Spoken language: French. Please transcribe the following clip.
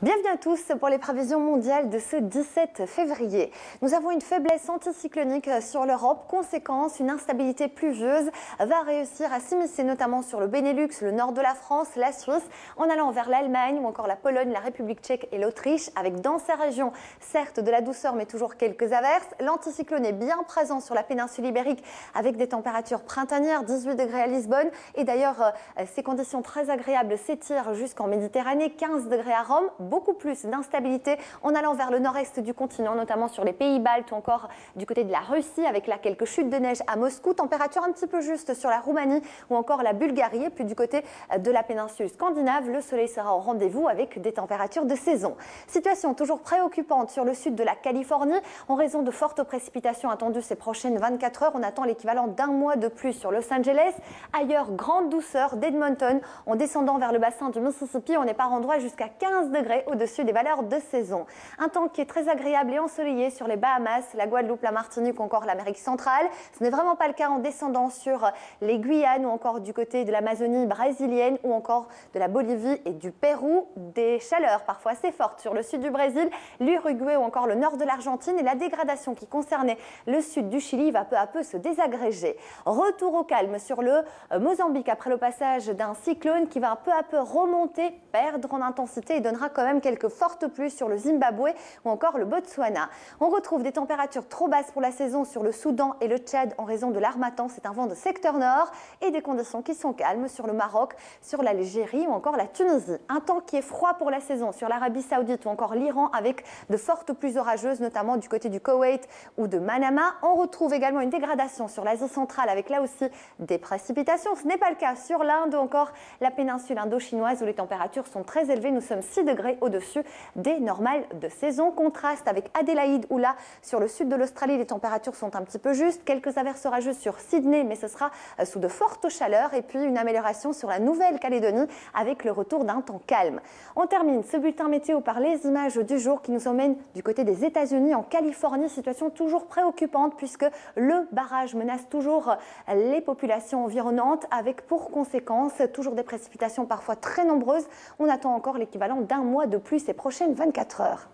Bienvenue à tous pour les prévisions mondiales de ce 17 février. Nous avons une faiblesse anticyclonique sur l'Europe. Conséquence, une instabilité pluvieuse va réussir à s'immiscer notamment sur le Benelux, le nord de la France, la Suisse, en allant vers l'Allemagne ou encore la Pologne, la République tchèque et l'Autriche, avec dans ces régions, certes de la douceur mais toujours quelques averses. L'anticyclone est bien présent sur la péninsule ibérique avec des températures printanières, 18 degrés à Lisbonne. Et d'ailleurs, ces conditions très agréables s'étirent jusqu'en Méditerranée, 15 degrés à Rome. Beaucoup plus d'instabilité en allant vers le nord-est du continent, notamment sur les pays baltes ou encore du côté de la Russie, avec là quelques chutes de neige à Moscou, température un petit peu juste sur la Roumanie ou encore la Bulgarie. Et puis du côté de la péninsule scandinave, le soleil sera au rendez-vous avec des températures de saison. Situation toujours préoccupante sur le sud de la Californie en raison de fortes précipitations attendues ces prochaines 24 heures. On attend l'équivalent d'un mois de pluie sur Los Angeles. Ailleurs, grande douceur d'Edmonton en descendant vers le bassin du Mississippi. On est par endroits jusqu'à 15 degrés au-dessus des valeurs de saison. Un temps qui est très agréable et ensoleillé sur les Bahamas, la Guadeloupe, la Martinique ou encore l'Amérique centrale. Ce n'est vraiment pas le cas en descendant sur les Guyanes ou encore du côté de l'Amazonie brésilienne ou encore de la Bolivie et du Pérou. Des chaleurs parfois assez fortes sur le sud du Brésil, l'Uruguay ou encore le nord de l'Argentine, et la dégradation qui concernait le sud du Chili va peu à peu se désagréger. Retour au calme sur le Mozambique après le passage d'un cyclone qui va peu à peu remonter, perdre en intensité et donnera quand même quelques fortes pluies sur le Zimbabwe ou encore le Botswana. On retrouve des températures trop basses pour la saison sur le Soudan et le Tchad en raison de l'harmattan, c'est un vent de secteur nord, et des conditions qui sont calmes sur le Maroc, sur l'Algérie ou encore la Tunisie. Un temps qui est froid pour la saison sur l'Arabie Saoudite ou encore l'Iran avec de fortes pluies orageuses, notamment du côté du Koweït ou de Manama. On retrouve également une dégradation sur l'Asie centrale avec là aussi des précipitations. Ce n'est pas le cas sur l'Inde ou encore la péninsule indo-chinoise où les températures sont très élevées. Nous sommes 6 degrés au-dessus des normales de saison. Contraste avec Adélaïde où là, sur le sud de l'Australie, les températures sont un petit peu justes. Quelques averses orageuses sur Sydney, mais ce sera sous de fortes chaleurs. Et puis une amélioration sur la Nouvelle-Calédonie avec le retour d'un temps calme. On termine ce bulletin météo par les images du jour qui nous emmènent du côté des États-Unis, en Californie. Situation toujours préoccupante puisque le barrage menace toujours les populations environnantes avec pour conséquence toujours des précipitations parfois très nombreuses. On attend encore l'équivalent d'un mois de pluie ces prochaines 24 heures.